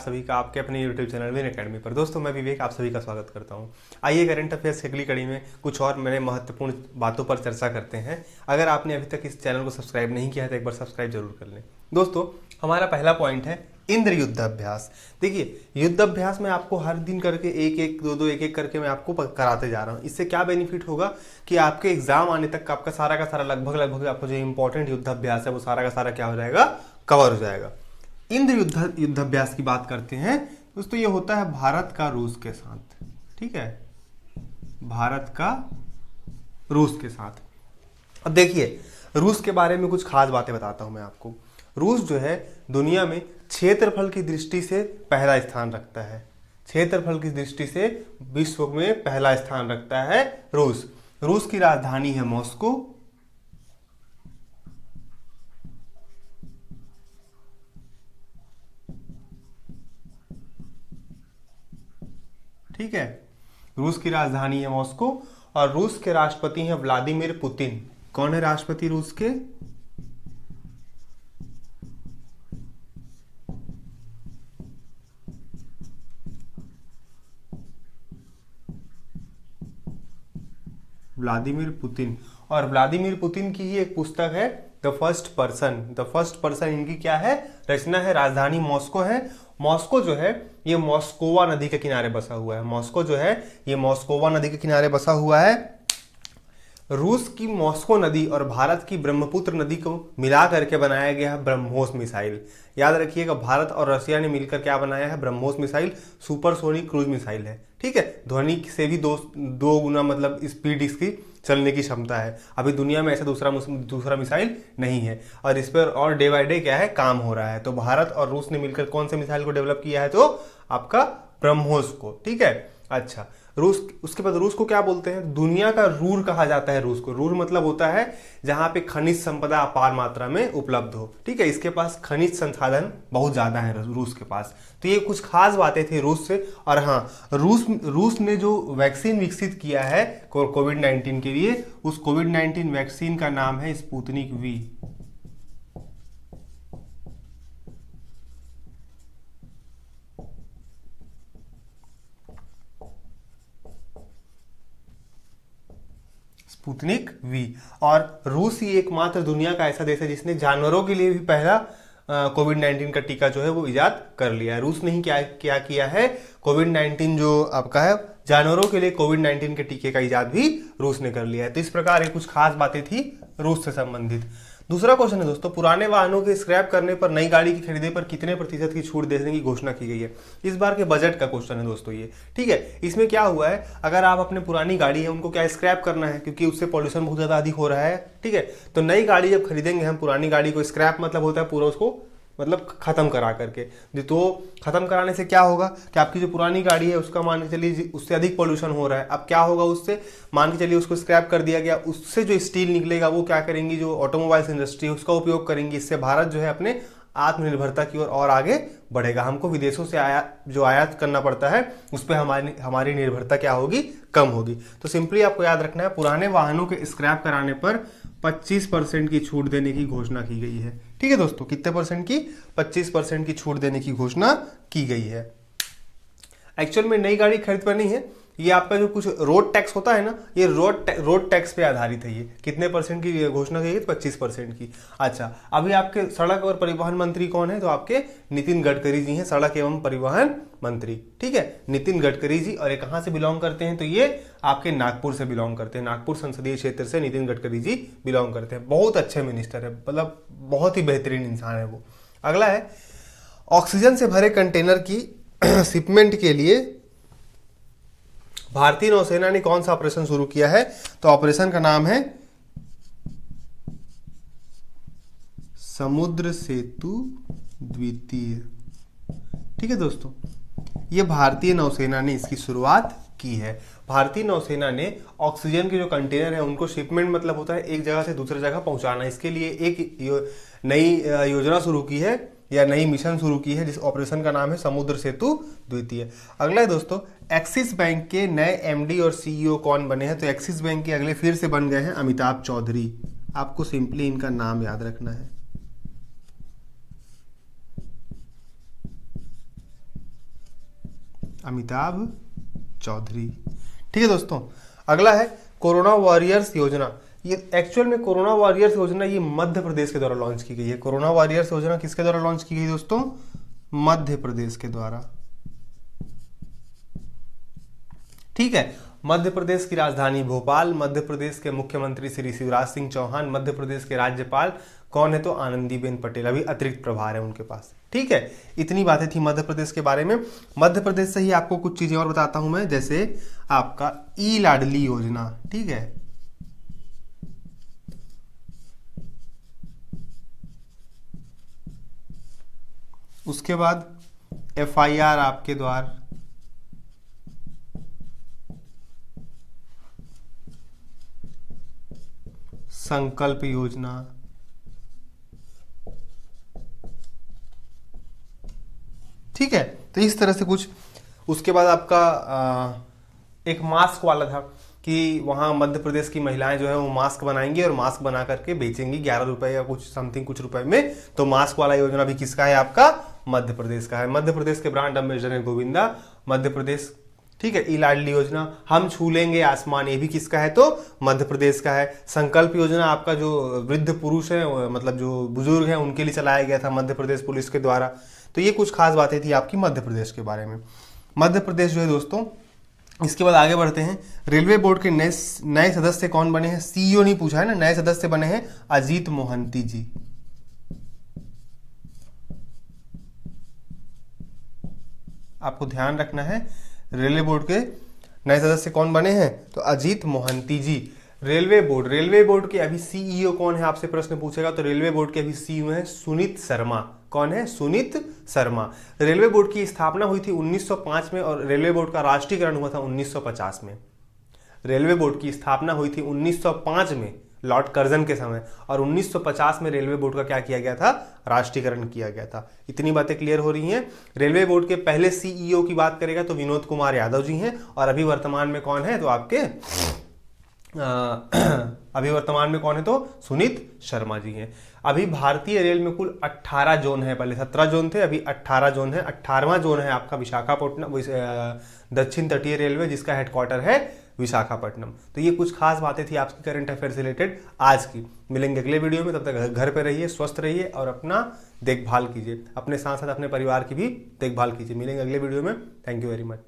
सभी का आपके अपने YouTube चैनल विन अकेडमी पर। दोस्तों मैं विवेक आप सभी का स्वागत करता हूं। आइए करंट अफेयर्स की अगली कड़ी में कुछ और मैंने महत्वपूर्ण बातों पर चर्चा करते हैं। अगर आपने अभी तक इस चैनल को सब्सक्राइब नहीं किया है तो एक बार सब्सक्राइब जरूर कर लें। दोस्तों हमारा पहला पॉइंट है इंद्र युद्धाभ्यास। देखिए युद्धाभ्यास में आपको हर दिन करके एक एक करके मैं आपको कराते जा रहा हूँ। इससे क्या बेनिफिट होगा कि आपके एग्जाम आने तक आपका सारा का सारा लगभग आपको जो इंपॉर्टेंट युद्धाभ्यास है वो सारा का सारा क्या हो जाएगा, कवर हो जाएगा। इंद्र युद्धाभ्यास की बात करते हैं दोस्तों, ये होता है भारत का रूस के साथ। ठीक है, भारत का रूस के साथ। अब देखिए रूस के बारे में कुछ खास बातें बताता हूं मैं आपको। रूस जो है दुनिया में क्षेत्रफल की दृष्टि से पहला स्थान रखता है। क्षेत्रफल की दृष्टि से विश्व में पहला स्थान रखता है रूस। रूस की राजधानी है मॉस्को। ठीक है, रूस की राजधानी है मॉस्को और रूस के राष्ट्रपति हैं व्लादिमीर पुतिन। कौन है राष्ट्रपति रूस के? Vladimir Putin. और व्लादिमीर पुतिन की ही एक पुस्तक है the first person. The first person इनकी क्या है, रचना है। राजधानी मॉस्को है। मॉस्को जो है ये मॉस्कोवा नदी के किनारे बसा हुआ है। मॉस्को जो है ये मॉस्कोवा नदी के किनारे बसा हुआ है। रूस की मॉस्को नदी और भारत की ब्रह्मपुत्र नदी को मिला करके बनाया गया है ब्रह्मोस मिसाइल। याद रखिएगा भारत और रशिया ने मिलकर क्या बनाया है, BrahMos missile. Supersonic cruise missile है। ठीक है, ध्वनि से भी दो गुना मतलब स्पीड इसकी चलने की क्षमता है। अभी दुनिया में ऐसा दूसरा मिसाइल नहीं है और इस पर और डे बाय डे क्या है, काम हो रहा है। तो भारत और रूस ने मिलकर कौन से मिसाइल को डेवलप किया है, तो आपका ब्रह्मोस को। ठीक है, अच्छा रूस, उसके बाद रूस को क्या बोलते हैं, दुनिया का रूर कहा जाता है रूस को। रूर मतलब होता है जहां पे खनिज संपदा अपार मात्रा में उपलब्ध हो। ठीक है, इसके पास खनिज संसाधन बहुत ज्यादा है रूस के पास। तो ये कुछ खास बातें थी रूस से। और हाँ, रूस ने जो वैक्सीन विकसित किया है कोविड-19 के लिए, उस कोविड-19 वैक्सीन का नाम है स्पुतनिक वी। Sputnik V. और रूस ही एकमात्र दुनिया का ऐसा देश है जिसने जानवरों के लिए भी पहला कोविड-19 का टीका जो है वो इजाद कर लिया है। रूस ने ही क्या किया है, कोविड-19 जो आपका है जानवरों के लिए कोविड-19 के टीके का इजाद भी रूस ने कर लिया है। तो इस प्रकार ये कुछ खास बातें थी रूस से संबंधित। दूसरा क्वेश्चन है दोस्तों, पुराने वाहनों के स्क्रैप करने पर नई गाड़ी की खरीदे पर कितने प्रतिशत की छूट देने की घोषणा की गई है। इस बार के बजट का क्वेश्चन है दोस्तों ये। ठीक है, इसमें क्या हुआ है, अगर आप अपने पुरानी गाड़ी है उनको क्या स्क्रैप करना है क्योंकि उससे पॉल्यूशन बहुत ज्यादा अधिक हो रहा है। ठीक है, तो नई गाड़ी जब खरीदेंगे हम, पुरानी गाड़ी को स्क्रैप मतलब होता है पूरा उसको मतलब खत्म करा करके। तो खत्म कराने से क्या होगा कि आपकी जो पुरानी गाड़ी है उसका मान के चलिए उससे अधिक पोल्यूशन हो रहा है। अब क्या होगा, उससे मान के चलिए उसको स्क्रैप कर दिया गया, उससे जो स्टील निकलेगा वो क्या करेंगी, जो ऑटोमोबाइल्स इंडस्ट्री है उसका उपयोग करेंगी। इससे भारत जो है अपने आत्मनिर्भरता की ओर और आगे बढ़ेगा। हमको विदेशों से आयात करना पड़ता है, उस पर हमारी निर्भरता क्या होगी, कम होगी। तो सिंपली आपको याद रखना है, पुराने वाहनों के स्क्रैप कराने पर 25% की छूट देने की घोषणा की गई है। ठीक है दोस्तों, कितने परसेंट की, 25% की छूट देने की घोषणा की गई है। एक्चुअल में नई गाड़ी खरीद पर नहीं है, ये आपका जो कुछ रोड टैक्स होता है ना, ये रोड टैक्स पे आधारित है। ये कितने परसेंट की घोषणा की गई, 25% की। अच्छा, अभी आपके सड़क और परिवहन मंत्री कौन है, तो आपके नितिन गडकरी जी हैं, सड़क एवं परिवहन मंत्री। ठीक है, नितिन गडकरी जी। और ये कहां से बिलोंग करते हैं, तो ये आपके नागपुर से बिलोंग करते हैं। नागपुर संसदीय क्षेत्र से नितिन गडकरी जी बिलोंग करते हैं। बहुत अच्छे मिनिस्टर है, मतलब बहुत ही बेहतरीन इंसान है वो। अगला है, ऑक्सीजन से भरे कंटेनर की शिपमेंट के लिए भारतीय नौसेना ने कौन सा ऑपरेशन शुरू किया है, तो ऑपरेशन का नाम है समुद्र सेतु द्वितीय। ठीक है दोस्तों, ये भारतीय नौसेना ने इसकी शुरुआत की है। भारतीय नौसेना ने ऑक्सीजन के जो कंटेनर है उनको शिपमेंट मतलब होता है एक जगह से दूसरी जगह पहुंचाना, इसके लिए एक नई योजना शुरू की है या नई मिशन शुरू की है, जिस ऑपरेशन का नाम है समुद्र सेतु द्वितीय। अगला है दोस्तों, एक्सिस बैंक के नए एमडी और सीईओ कौन बने हैं, तो एक्सिस बैंक के अगले फिर से बन गए हैं अमिताभ चौधरी। आपको सिंपली इनका नाम याद रखना है। अमिताभ चौधरी। ठीक है दोस्तों, अगला है कोरोना वॉरियर्स योजना। ये एक्चुअल में कोरोना वॉरियर्स योजना ये मध्य प्रदेश के द्वारा लॉन्च की गई है। कोरोना वॉरियर्स योजना किसके द्वारा लॉन्च की गई दोस्तों? मध्य प्रदेश के द्वारा। ठीक है, मध्य प्रदेश की राजधानी भोपाल, मध्य प्रदेश के मुख्यमंत्री श्री शिवराज सिंह चौहान, मध्य प्रदेश के राज्यपाल कौन है? तो आनंदीबेन पटेल, अभी अतिरिक्त प्रभार है उनके पास। ठीक है, इतनी बातें थी मध्य प्रदेश के बारे में। मध्य प्रदेश से ही आपको कुछ चीजें और बताता हूं मैं, जैसे आपका ई लाडली योजना। ठीक है, उसके बाद FIR आपके द्वार, संकल्प योजना, ठीक है, तो इस तरह से कुछ। उसके बाद आपका एक मास्क वाला था कि वहाँ मध्य प्रदेश की महिलाएं जो है वो मास्क बनाएंगी और मास्क बना करके बेचेंगी 11 रुपए या कुछ समथिंग कुछ रुपए में। तो मास्क वाला योजना भी किसका है? आपका मध्य प्रदेश का है। मध्य प्रदेश के ब्रांड एम्बेसडर है गोविंदा, मध्य प्रदेश। ठीक है, ई लाडली योजना, हम छू लेंगे आसमान, ये भी किसका है? तो मध्य प्रदेश का है। संकल्प योजना आपका जो वृद्ध पुरुष है, मतलब जो बुजुर्ग हैं, उनके लिए चलाया गया था मध्य प्रदेश पुलिस के द्वारा। तो ये कुछ खास बातें थी आपकी मध्य प्रदेश के बारे में। मध्य प्रदेश जो है दोस्तों, इसके बाद आगे बढ़ते हैं। रेलवे बोर्ड के नए सदस्य कौन बने हैं? CEO नहीं पूछा है ना, नए सदस्य बने हैं अजीत मोहंती जी। आपको ध्यान रखना है, रेलवे बोर्ड के नए सदस्य कौन बने हैं? तो अजीत मोहंती जी। रेलवे बोर्ड के अभी CEO कौन है? आपसे प्रश्न पूछेगा तो रेलवे बोर्ड के अभी CEO हैं सुनीत शर्मा। कौन है? सुनीत शर्मा। रेलवे बोर्ड की स्थापना हुई थी 1905 में और रेलवे बोर्ड का राष्ट्रीयकरण हुआ था 1950 में। रेलवे बोर्ड की स्थापना हुई थी 1905 में लॉर्ड कर्जन के समय, और 1950 में रेलवे बोर्ड का क्या किया गया था? राष्ट्रीयकरण किया गया था। इतनी बातें क्लियर हो रही हैं। रेलवे बोर्ड के पहले CEO की बात करेगा तो विनोद कुमार यादव जी हैं, और अभी वर्तमान में कौन है? तो आपके अभी वर्तमान में कौन है? तो सुनीत शर्मा जी हैं। अभी भारतीय रेल में कुल 18 जोन है, पहले 17 जोन थे, अभी 18 जोन है। 18वां जोन है आपका विशाखापट्टनम, दक्षिण तटीय रेलवे, जिसका हेडक्वार्टर है विशाखापट्टनम। तो ये कुछ खास बातें थी आपकी करंट अफेयर से रिलेटेड आज की। मिलेंगे अगले वीडियो में, तब तक घर पे रहिए, स्वस्थ रहिए और अपना देखभाल कीजिए। अपने साथ साथ अपने परिवार की भी देखभाल कीजिए। मिलेंगे अगले वीडियो में। Thank you very much.